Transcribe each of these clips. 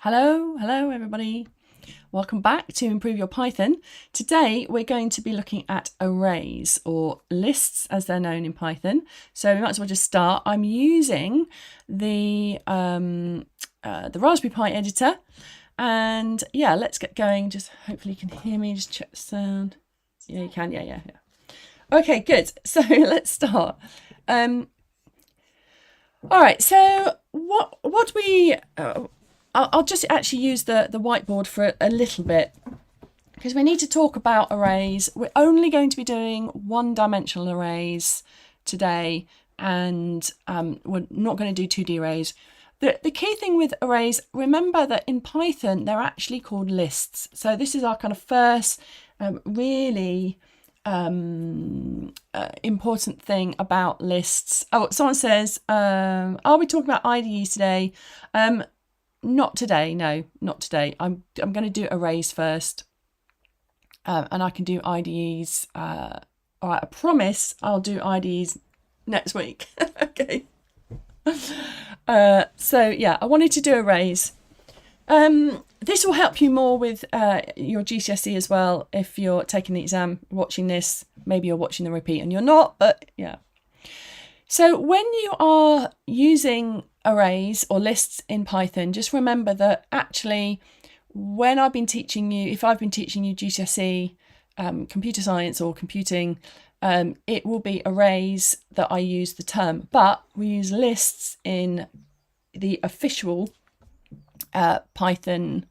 Hello everybody. Welcome back to Improve Your Python. Today we're going to be looking at arrays or lists as they're known in Python. So we might as well just start. I'm using the Raspberry Pi editor, and yeah, let's get going. Just hopefully you can hear me. Just check the sound. Yeah, you can. Yeah. Okay, good. So let's start. All right. So what we I'll just actually use the whiteboard for a little bit because we need to talk about arrays. We're only going to be doing one-dimensional arrays today, and we're not going to do 2D arrays. The key thing with arrays, remember that in Python, they're actually called lists. So this is our kind of first really important thing about lists. Oh, someone says, are we talking about IDEs today? Not today, no, not today. I'm going to do arrays first, and I can do IDEs. All right, I promise I'll do IDEs next week. Okay. So yeah, I wanted to do arrays. This will help you more with your GCSE as well. If you're taking the exam, watching this, maybe you're watching the repeat and you're not, but yeah. So when you are using arrays or lists in Python, just remember that actually when I've been teaching you, if I've been teaching you GCSE, computer science or computing, it will be arrays that I use the term, but we use lists in the official Python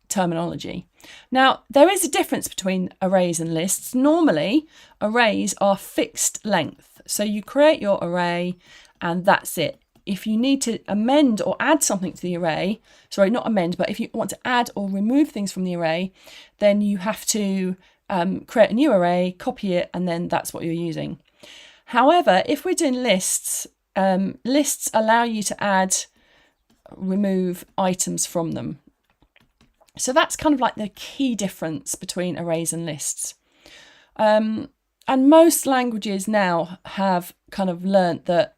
terminology. Now, there is a difference between arrays and lists. Normally, arrays are fixed length. So you create your array and that's it. If you need to amend or add something to the array, sorry, not amend, but if you want to add or remove things from the array, then you have to create a new array, copy it, and then that's what you're using. However, if we're doing lists, lists allow you to add, remove items from them. So that's kind of like the key difference between arrays and lists. And most languages now have kind of learnt that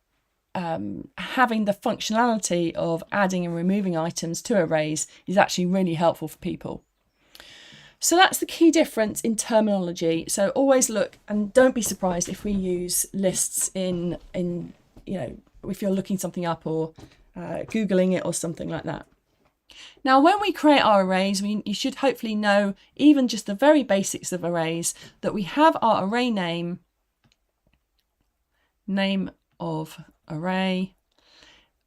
having the functionality of adding and removing items to arrays is actually really helpful for people. So that's the key difference in terminology. So always look and don't be surprised if we use lists in if you're looking something up or Googling it or something like that. Now, when we create our arrays, you should hopefully know even just the very basics of arrays, that we have our array name of array,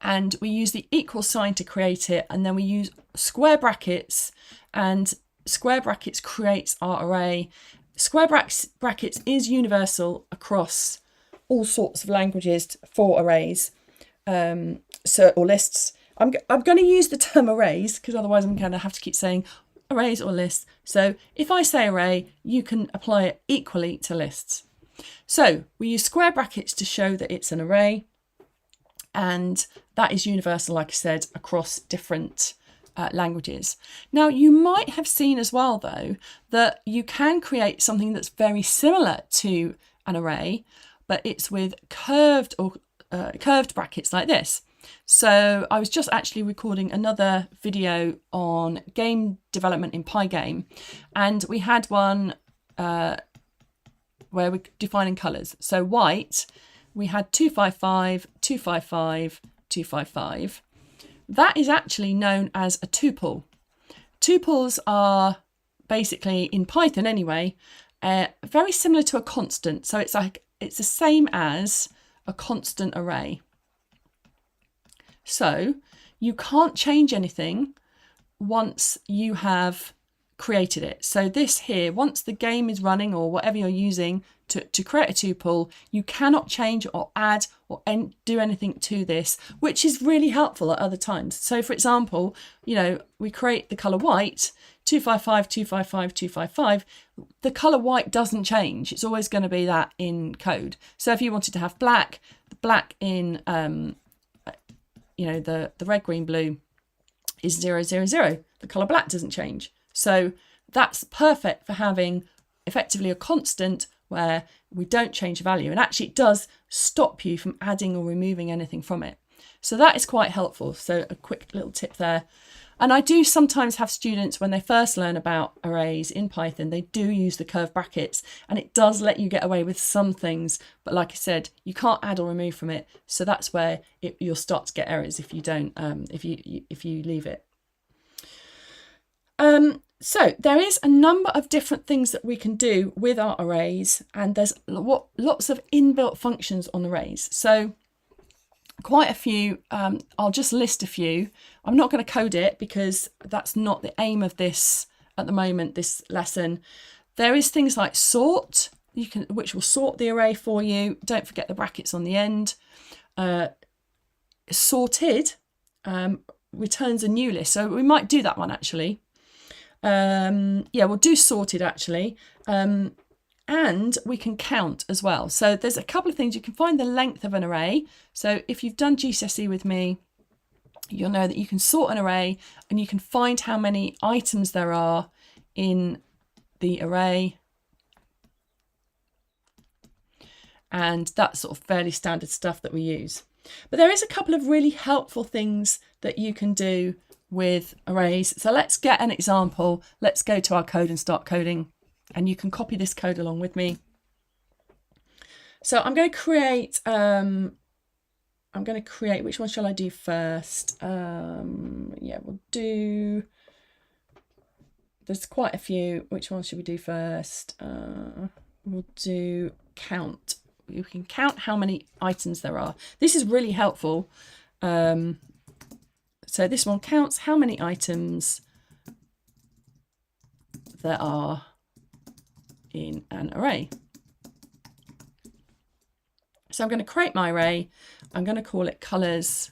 and we use the equal sign to create it, and then we use square brackets, and square brackets creates our array. Square brackets is universal across all sorts of languages for arrays, or lists. I'm going to use the term arrays because otherwise I'm going to have to keep saying arrays or lists. So if I say array, you can apply it equally to lists. So we use square brackets to show that it's an array, and that is universal, like I said, across different languages. Now, you might have seen as well, though, that you can create something that's very similar to an array, but it's with curved brackets like this. So I was just actually recording another video on game development in Pygame, and we had one where we're defining colours. So white, we had 255, 255, 255. That is actually known as a tuple. Tuples are basically, in Python anyway, very similar to a constant. So it's the same as a constant array. So you can't change anything once you have created it. So this here, once the game is running or whatever you're using to create a tuple, you cannot change or add or do anything to this, which is really helpful at other times. So for example, we create the colour white, 255, 255, 255. The colour white doesn't change. It's always going to be that in code. So if you wanted to have black, the black in the red, green, blue is 000. The colour black doesn't change. So that's perfect for having effectively a constant where we don't change the value. And actually it does stop you from adding or removing anything from it. So that is quite helpful. So a quick little tip there. And I do sometimes have students, when they first learn about arrays in Python, they do use the curved brackets, and it does let you get away with some things. But like I said, you can't add or remove from it. So that's where you'll start to get errors if you don't, if you leave it. So there is a number of different things that we can do with our arrays, and there's lots of inbuilt functions on arrays. So quite a few. I'll just list a few. I'm not going to code it because that's not the aim of this at the moment, this lesson. There is things like sort, which will sort the array for you. Don't forget the brackets on the end. Sorted returns a new list. So we might do that one actually. Yeah, we'll do sorted actually. And we can count as well. So there's a couple of things. You can find the length of an array. So if you've done GCSE with me, you'll know that you can sort an array and you can find how many items there are in the array. And that's sort of fairly standard stuff that we use. But there is a couple of really helpful things that you can do with arrays. So let's get an example. Let's go to our code and start coding. And you can copy this code along with me. So I'm going to create, which one shall I do first? Yeah, we'll do, there's quite a few. Which one should we do first? We'll do count. You can count how many items there are. This is really helpful. So this one counts how many items there are in an array. So I'm going to create my array. I'm going to call it colors.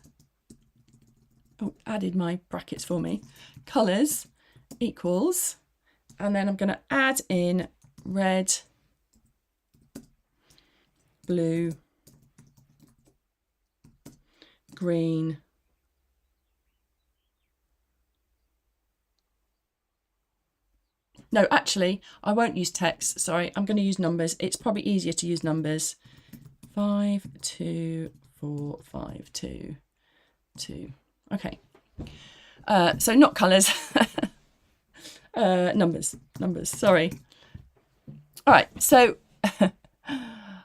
Oh, added my brackets for me. Colors equals, and then I'm going to add in red, blue, green, no, actually, I won't use text. Sorry, I'm going to use numbers. It's probably easier to use numbers. 5, 2, 4, 5, 2, 2. Okay. So not colours. Numbers. Sorry. All right. So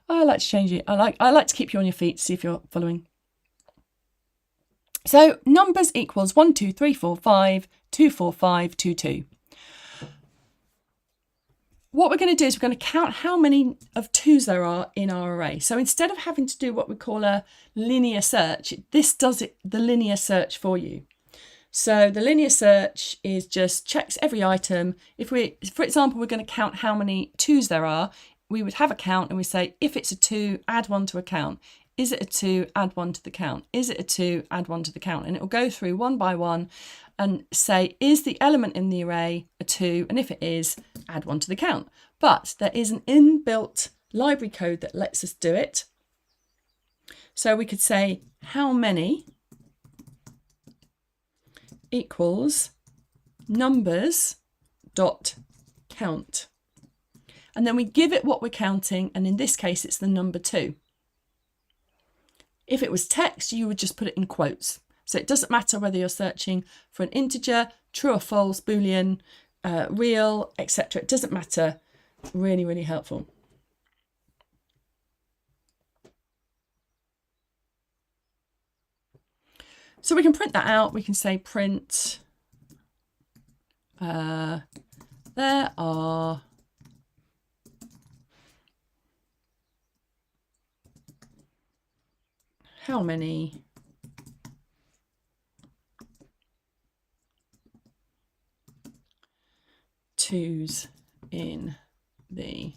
I like to change it. I like to keep you on your feet. See if you're following. So numbers equals 1, 2, 3, 4, 5, 2, 4, 5, 2, 2. What we're going to do is we're going to count how many of 2s there are in our array. So instead of having to do what we call a linear search, this does the linear search for you. So the linear search is just checks every item. If we, for example, we're going to count how many 2s there are, we would have a count and we say, if it's a 2, add 1 to a count. Is it a 2, add 1 to the count. Is it a 2, add 1 to the count. And it will go through one by one and say, is the element in the array a 2? And if it is, add 1 to the count. But there is an inbuilt library code that lets us do it. So we could say how many equals numbers dot count. And then we give it what we're counting. And in this case, it's the number 2. If it was text, you would just put it in quotes. So it doesn't matter whether you're searching for an integer, true or false, Boolean, real, etc. It doesn't matter. Really, really helpful. So we can print that out. We can say print, there are how many twos in the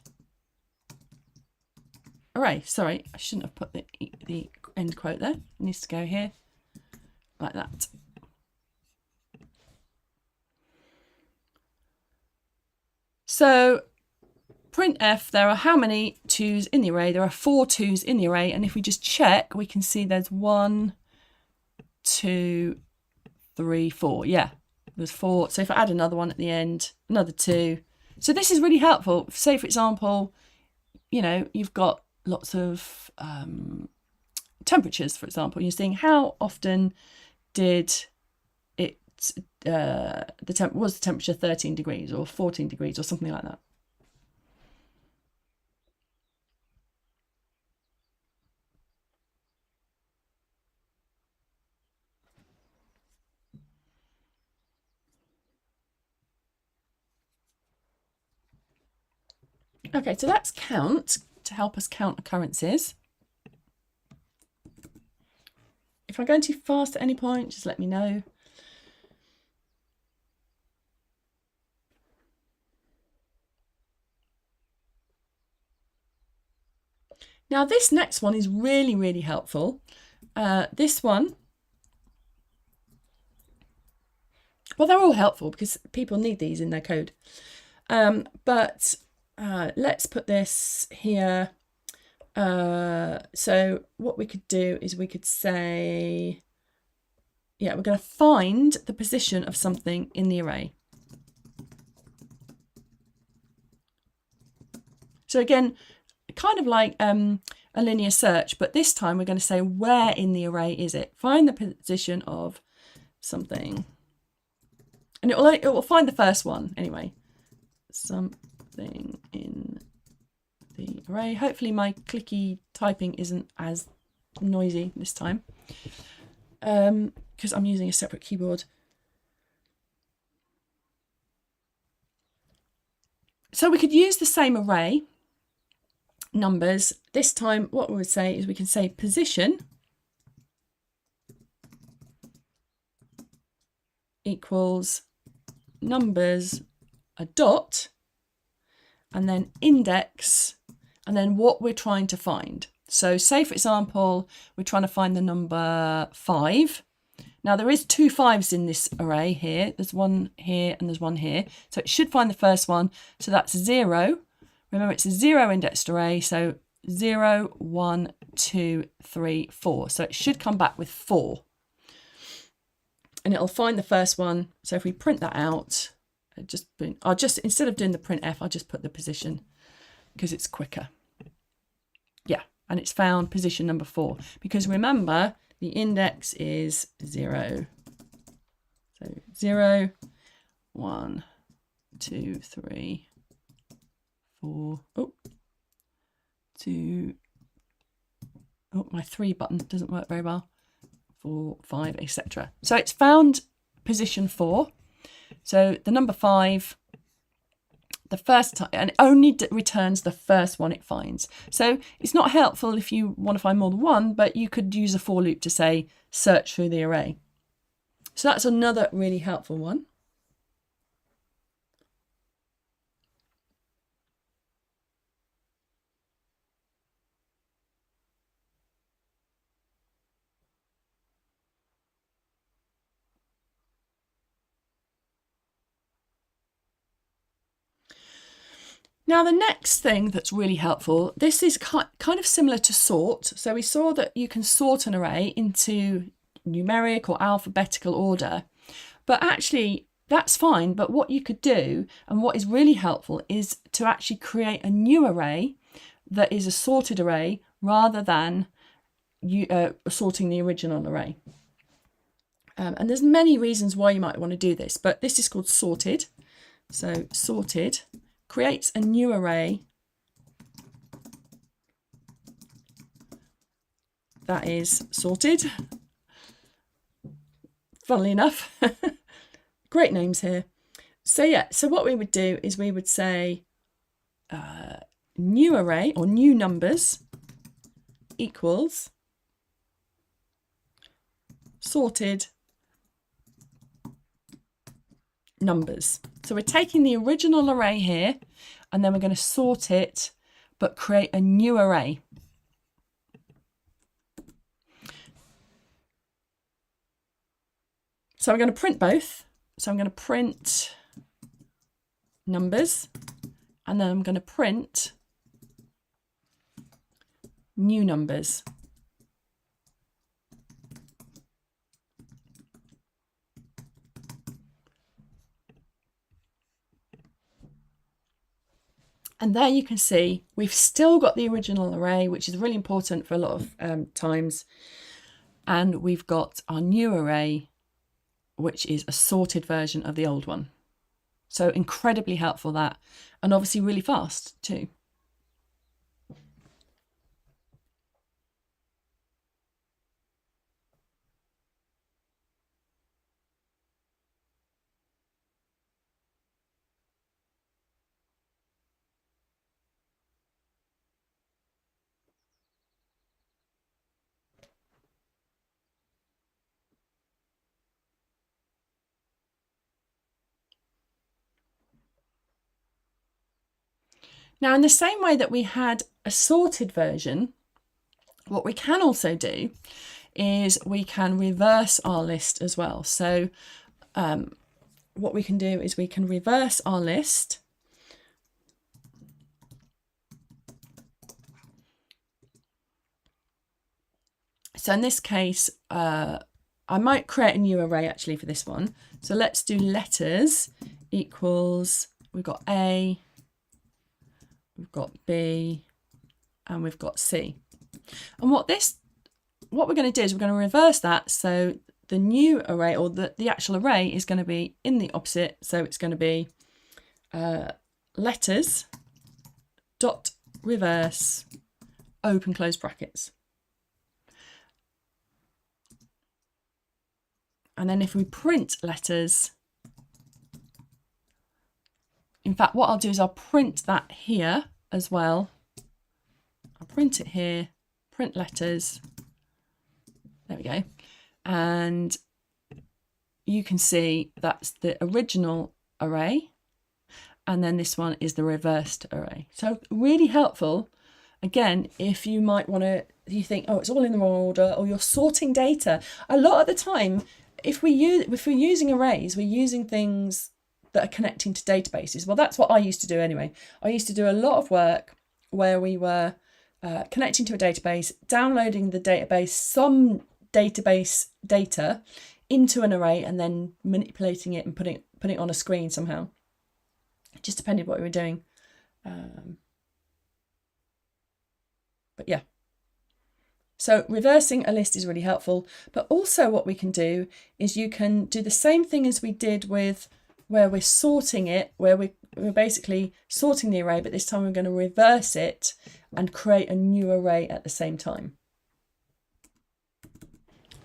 array. Sorry, I shouldn't have put the end quote there. It needs to go here like that. So printf, there are how many 2s in the array? There are 4 2s in the array, and if we just check, we can see there's 1, 2, 3, 4. Yeah, there's 4. So if I add another one at the end, another 2. So this is really helpful. Say, for example, you know, you've got lots of temperatures, for example. You're seeing how often did it, was the temperature 13 degrees or 14 degrees or something like that. Okay, so that's count to help us count occurrences. If I'm going too fast at any point, just let me know. Now this next one is really, really helpful. This one, well, they're all helpful because people need these in their code. But let's put this here. So what we could do is we could say, yeah, we're going to find the position of something in the array. So again, kind of like a linear search, but this time we're going to say where in the array is it? Find the position of something. And it will find the first one anyway. Something in the array. Hopefully my clicky typing isn't as noisy this time, because I'm using a separate keyboard. So we could use the same array numbers. This time what we would say is we can say position equals numbers, a dot, and then index, and then what we're trying to find. So say, for example, we're trying to find the number 5. Now there is 2 5s in this array here. There's one here and there's one here. So it should find the first one. So that's 0. Remember, it's a 0 indexed array. So 0, 1, 2, 3, 4. So it should come back with 4. And it'll find the first one. So if we print that out, I'll just instead of doing the printf, I'll just put the position because it's quicker. Yeah, and it's found position number 4 because remember the index is 0. So 0, 1, 2, 3, 4. Oh, 2. Oh, my 3 button doesn't work very well. 4, 5, etc. So it's found position 4. So the number 5, the first time, and it only returns the first one it finds. So it's not helpful if you want to find more than one, but you could use a for loop to say search through the array. So that's another really helpful one. Now the next thing that's really helpful, this is kind of similar to sort. So we saw that you can sort an array into numeric or alphabetical order, but actually that's fine. But what you could do, and what is really helpful, is to actually create a new array that is a sorted array rather than sorting the original array. And there's many reasons why you might want to do this, but this is called sorted. So sorted creates a new array that is sorted. Funnily enough, great names here. So yeah, so what we would do is we would say new array or new numbers equals sorted numbers. So we're taking the original array here and then we're going to sort it but create a new array. So I'm going to print both. So I'm going to print numbers and then I'm going to print new numbers. And there you can see we've still got the original array, which is really important for a lot of times. And we've got our new array, which is a sorted version of the old one. So incredibly helpful, that, and obviously really fast too. Now, in the same way that we had a sorted version, what we can also do is we can reverse our list as well. So what we can do is we can reverse our list. So in this case, I might create a new array actually for this one. So let's do letters equals, we've got A, we've got B, and we've got C. And what we're going to do is we're going to reverse that. So the new array, or the actual array, is going to be in the opposite. So it's going to be letters dot reverse open close brackets. And then if we print letters, in fact, what I'll do is I'll print that here as well. I'll print it here, print letters. There we go. And you can see that's the original array. And then this one is the reversed array. So really helpful. Again, if you might want to, you think, oh, it's all in the wrong order, or you're sorting data. A lot of the time, if we're using arrays, we're using things that are connecting to databases. Well, that's what I used to do anyway. I used to do a lot of work where we were connecting to a database, downloading the database, some database data into an array, and then manipulating it and putting it on a screen somehow. Just depending on what we were doing. But yeah. So reversing a list is really helpful, but also what we can do is you can do the same thing as we did with where we're sorting it, where we're basically sorting the array, but this time we're going to reverse it and create a new array at the same time.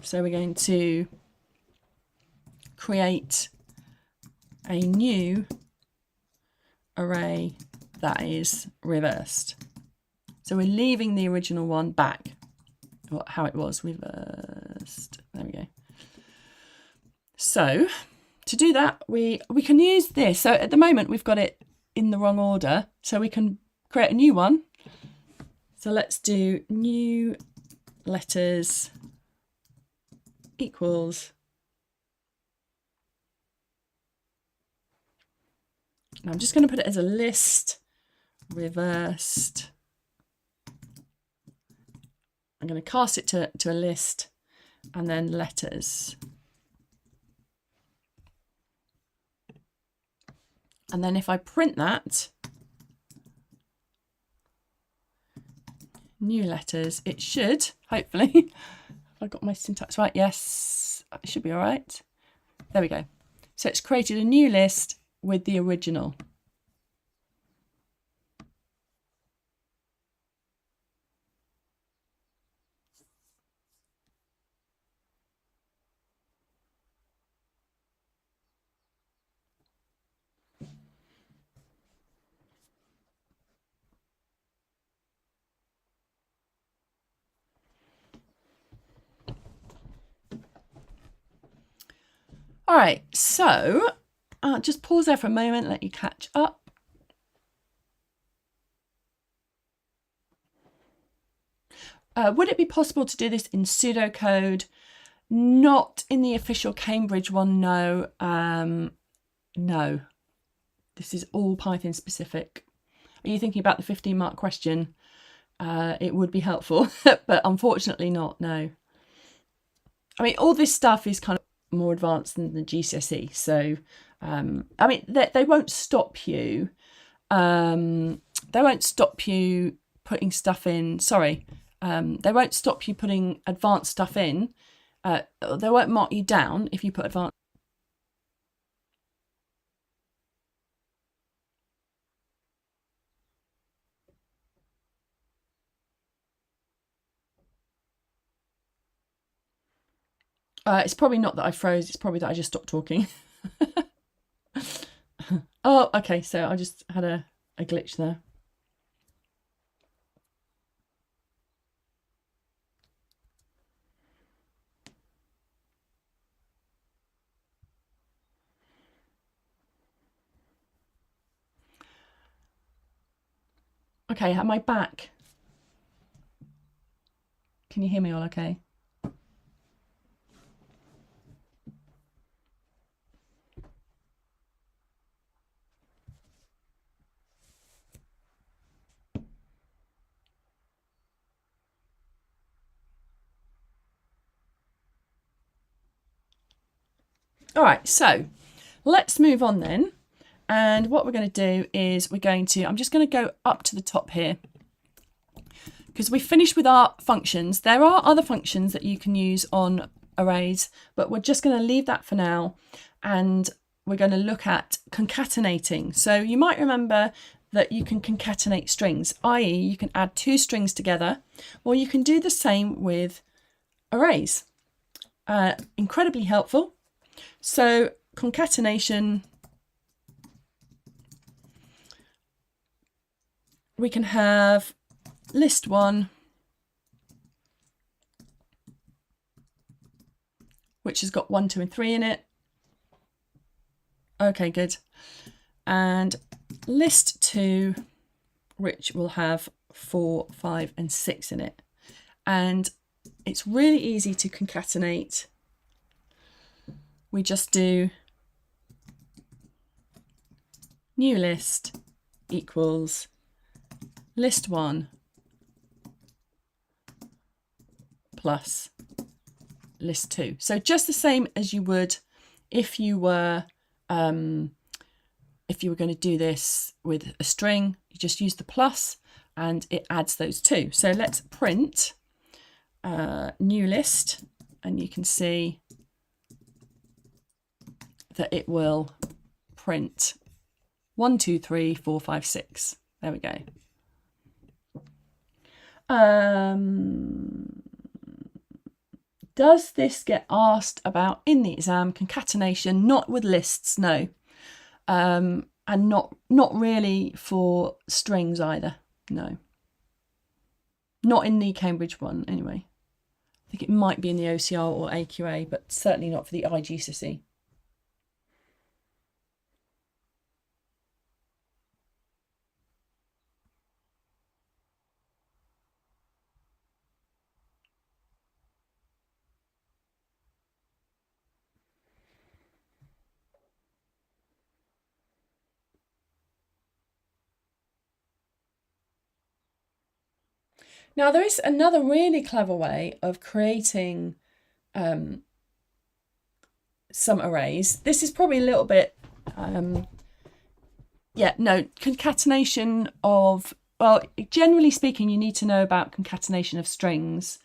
So we're going to create a new array that is reversed. So we're leaving the original one back, how it was, reversed. There we go. So to do that, we can use this. So at the moment we've got it in the wrong order, so we can create a new one. So let's do new letters equals, and I'm just going to put it as a list, reversed. I'm going to cast it to a list, and then letters. And then if I print that, new letters, it should, hopefully, have I got my syntax right? Yes, it should be all right. There we go. So it's created a new list with the original. All right, so I'll just pause there for a moment, let you catch up. Would it be possible to do this in pseudocode? Not in the official Cambridge one, no. No. This is all Python specific. Are you thinking about the 15-mark question? It would be helpful, but unfortunately not, no. I mean, all this stuff is kind of more advanced than the GCSE, so I mean they won't stop you they won't stop you putting stuff in. Sorry, they won't stop you putting advanced stuff in. They won't mark you down if you put advanced. It's probably not that I froze, it's probably that I just stopped talking. Oh, okay, so I just had a glitch there. Okay, am I back? Can you hear me all okay? All right, so let's move on then. And what we're going to do is I'm just going to go up to the top here because we finished with our functions. There are other functions that you can use on arrays, but we're just going to leave that for now. And we're going to look at concatenating. So you might remember that you can concatenate strings, i.e. you can add two strings together, or you can do the same with arrays. Incredibly helpful. So concatenation, we can have list 1, which has got 1, 2, and 3 in it. Okay, good. And list 2, which will have 4, 5, and 6 in it. And it's really easy to concatenate. We just do new list equals list 1 plus list 2. So just the same as you would if you were going to do this with a string. You just use the plus and it adds those two. So let's print new list, and you can see that it will print 1, 2, 3, 4, 5, 6. There we go. Does this get asked about in the exam? Concatenation, not with lists, no. And not really for strings either, no. Not in the Cambridge one, anyway. I think it might be in the OCR or AQA, but certainly not for the IGCSE. Now, there is another really clever way of creating some arrays. This is probably a little bit, concatenation of, well, generally speaking, you need to know about concatenation of strings.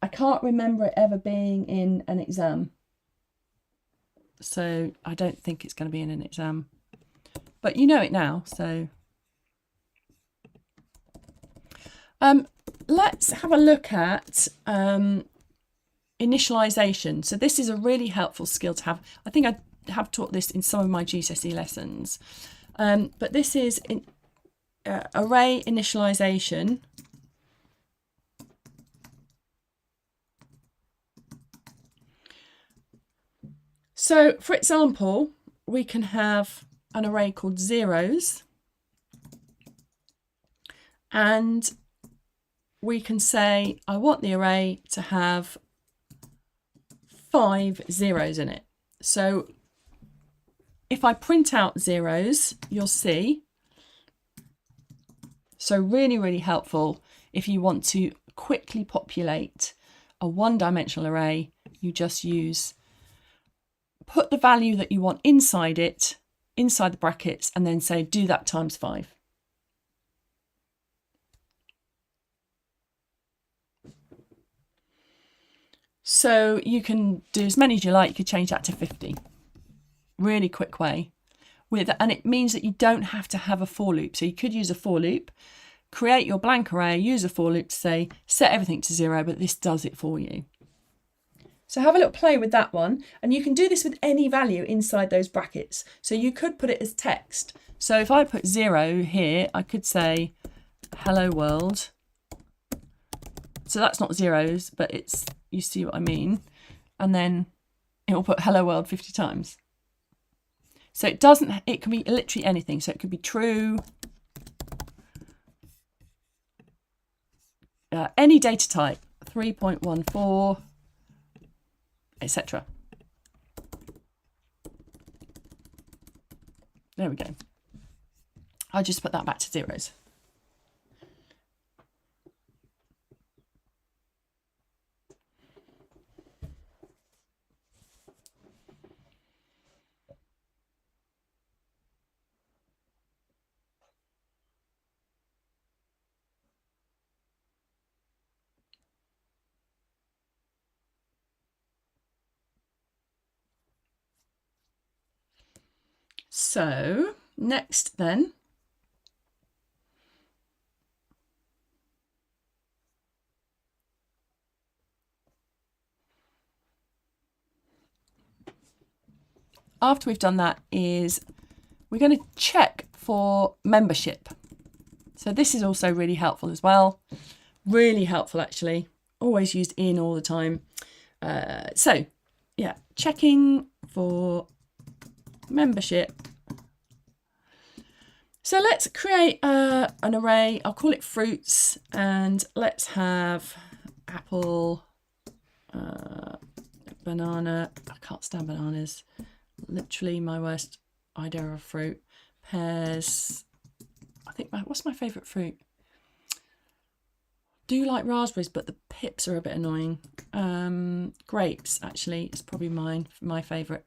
I can't remember it ever being in an exam. So I don't think it's going to be in an exam. But you know it now, so... let's have a look at initialization. So this is a really helpful skill to have. I think I have taught this in some of my GCSE lessons. But this is array initialization. So, for example, we can have an array called zeros, and we can say, I want the array to have 5 zeros in it. So if I print out zeros, you'll see. So really, really helpful if you want to quickly populate a one-dimensional array. You just put the value that you want inside it, inside the brackets, and then say, do that times 5. So you can do as many as you like. You could change that to 50. Really quick way. And it means that you don't have to have a for loop. So you could use a for loop, create your blank array, use a for loop to say, set everything to 0, but this does it for you. So have a little play with that one. And you can do this with any value inside those brackets. So you could put it as text. So if I put 0 here, I could say, hello world. So that's not zeros, but it's, you see what I mean? And then it will put hello world 50 times. So it doesn't, it can be literally anything. So it could be true, any data type, 3.14, etc. There we go. I just put that back to zeros. So next then, after we've done that is we're going to check for membership. So this is also really helpful as well. Really helpful actually. Always used in all the time. So yeah, checking for membership. So let's create an array. I'll call it fruits, and let's have apple, banana. I can't stand bananas. Literally my worst idea of fruit. Pears. I think what's my favourite fruit? Do like raspberries, but the pips are a bit annoying. Grapes actually is probably my favourite.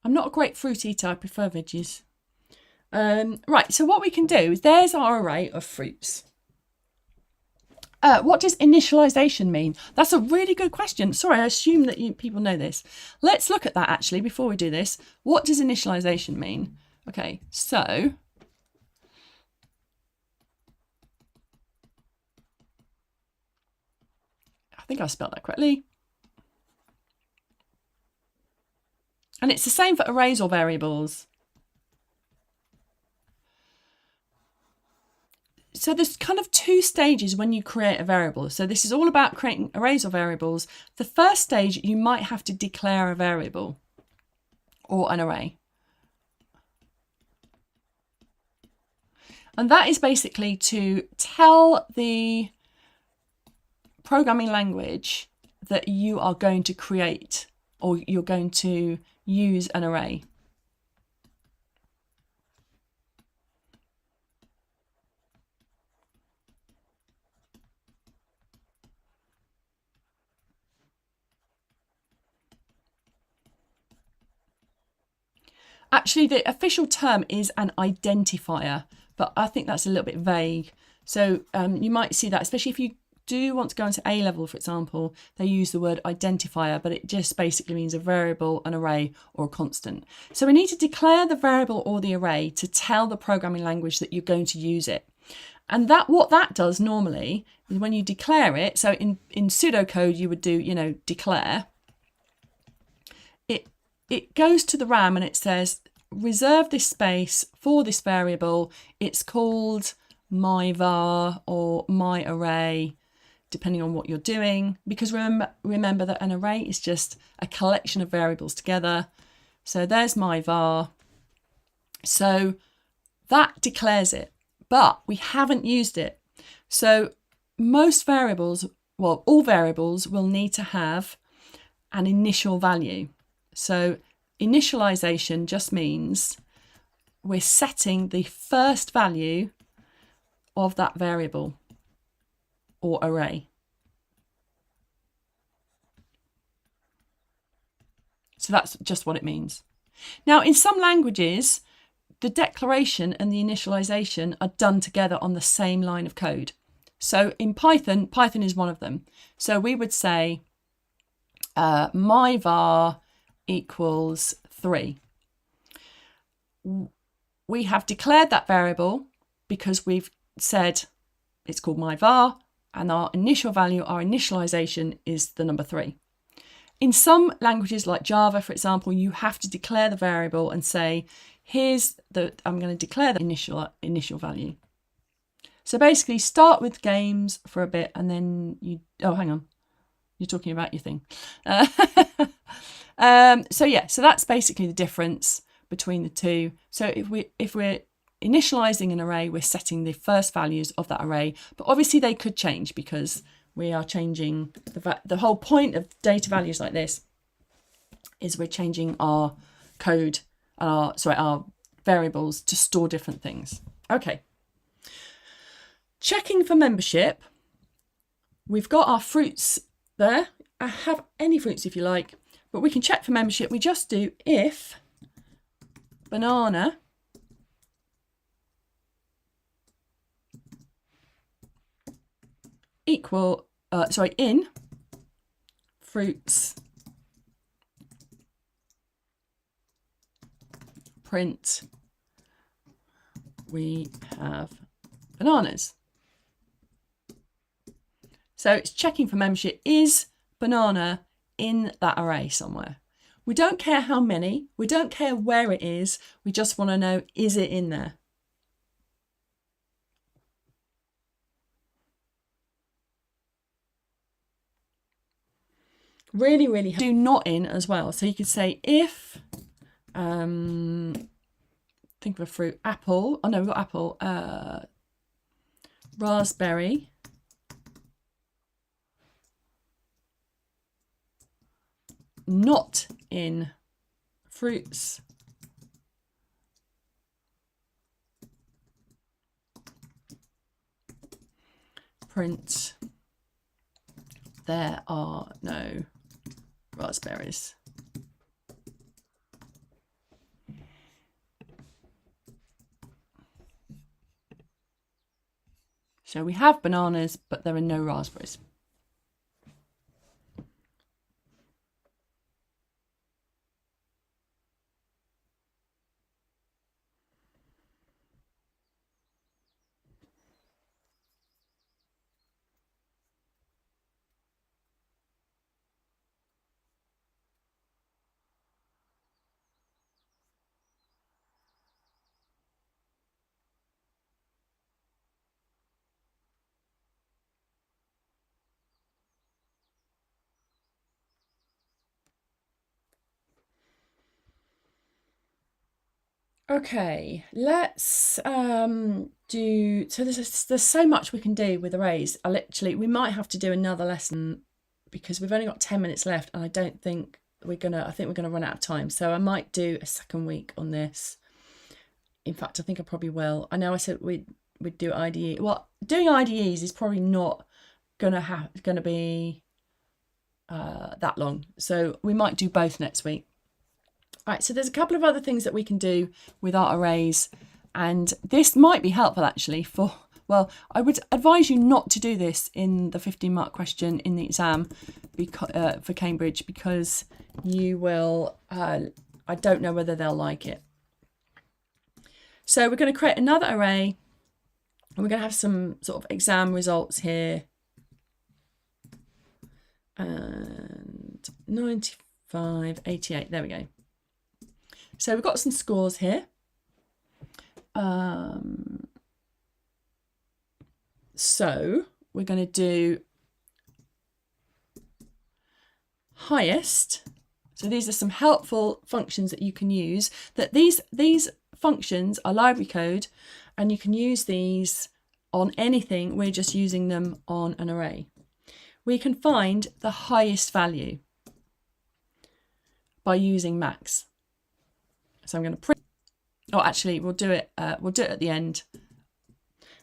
I'm not a great fruit eater. I prefer veggies. Right, so what we can do is there's our array of fruits. What does initialization mean? That's a really good question. Sorry, I assume that people know this. Let's look at that actually before we do this. What does initialization mean? Okay, so I think I spelled that correctly. And it's the same for arrays or variables. So there's kind of two stages when you create a variable. So this is all about creating arrays or variables. The first stage, you might have to declare a variable or an array. And that is basically to tell the programming language that you are going to create or you're going to use an array. Actually, the official term is an identifier, but I think that's a little bit vague. So you might see that, especially if you do want to go into A level, for example, they use the word identifier, but it just basically means a variable, an array, or a constant. So we need to declare the variable or the array to tell the programming language that you're going to use it. And what that does normally is when you declare it, so in pseudocode you would do, declare. It goes to the RAM and it says, reserve this space for this variable. It's called my var or my array, depending on what you're doing. Because remember that an array is just a collection of variables together. So there's my var. So that declares it, but we haven't used it. So most variables, well, all variables will need to have an initial value. So initialization just means we're setting the first value of that variable or array. So that's just what it means. Now, in some languages, the declaration and the initialization are done together on the same line of code. So in Python is one of them. So we would say my var equals 3. We have declared that variable because we've said it's called my var, and our initial value, our initialization, is the number 3. In some languages like Java, for example, you have to declare the variable and say, I'm going to declare the initial value. So basically start with games for a bit and then oh, hang on. You're talking about your thing. So that's basically the difference between the two. So if we're initializing an array, we're setting the first values of that array, but obviously they could change because we are changing the whole point of data values like this is we're changing our code, our variables to store different things. Okay. Checking for membership. We've got our fruits there. Have any fruits if you like, but we can check for membership. We just do if banana in fruits print we have bananas. So it's checking for membership. Is banana in that array somewhere? We don't care how many, we don't care where it is, we just want to know, is it in there? Really, really do not in as well. So you could say if, think of a fruit, apple. Oh no, we've got apple. Raspberry. Not in fruits. Print. There are no raspberries. So we have bananas, but there are no raspberries. Okay, let's do, so there's so much we can do with arrays. We might have to do another lesson because we've only got 10 minutes left and I think we're gonna run out of time. So I might do a second week on this. In fact, I think I probably will. I know I said we'd do IDE. Well, doing IDEs is probably not gonna be that long. So we might do both next week. Right, so there's a couple of other things that we can do with our arrays, and this might be helpful actually well, I would advise you not to do this in the 15-mark question in the exam for Cambridge, because you will, I don't know whether they'll like it. So we're going to create another array, and we're going to have some sort of exam results here. And 95, 88, there we go. So we've got some scores here. So we're going to do highest. So these are some helpful functions that you can use. That these functions are library code, and you can use these on anything. We're just using them on an array. We can find the highest value by using max. So I'm going to print, oh, actually, we'll do it at the end.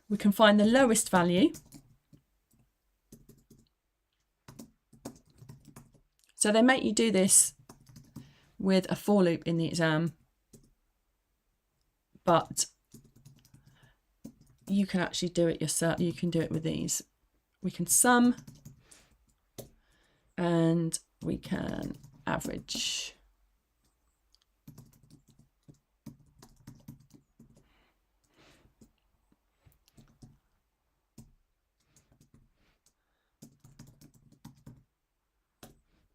We can find the lowest value. So they make you do this with a for loop in the exam, but you can actually do it yourself. You can do it with these. We can sum, and we can average.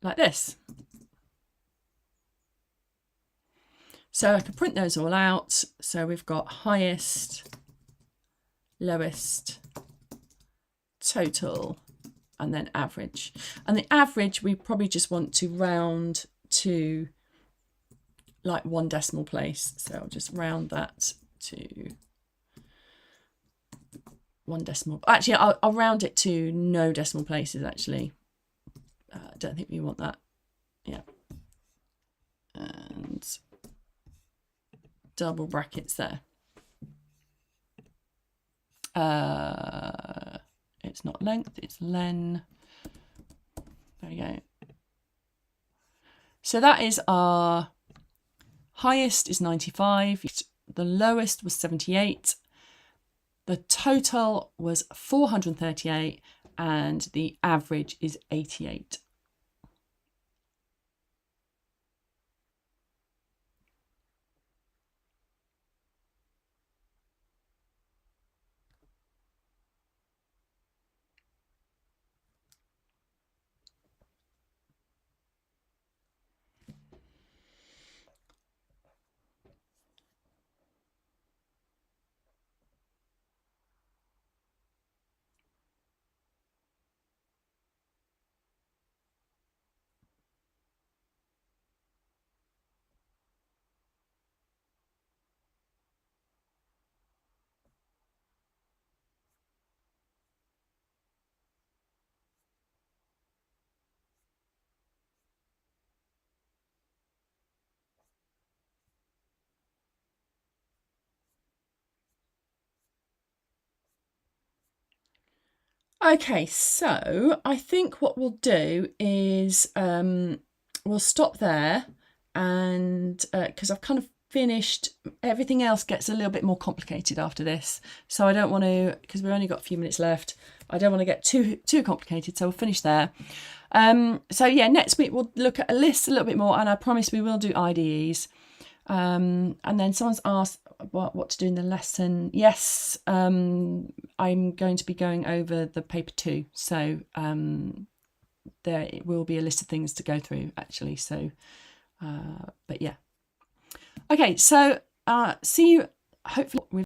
Like this. So I can print those all out. So we've got highest, lowest, total, and then average. And the average, we probably just want to round to like 1 decimal place. So I'll just round that to 1 decimal. Actually, I'll round it to no decimal places, actually. I don't think we want that. Yeah. And double brackets there. It's not length, it's len. There we go. So that is our highest is 95, the lowest was 78, the total was 438, and the average is 88. Okay, so I think what we'll do is we'll stop there, and because I've kind of finished, everything else gets a little bit more complicated after this. So I don't want to, because we've only got a few minutes left, I don't want to get too complicated, so we'll finish there. So yeah, next week we'll look at a list a little bit more, and I promise we will do IDEs. And then someone's asked what to do in the lesson. Yes, I'm going to be going over the paper 2, so there will be a list of things to go through, actually. So but yeah, okay, so see you hopefully with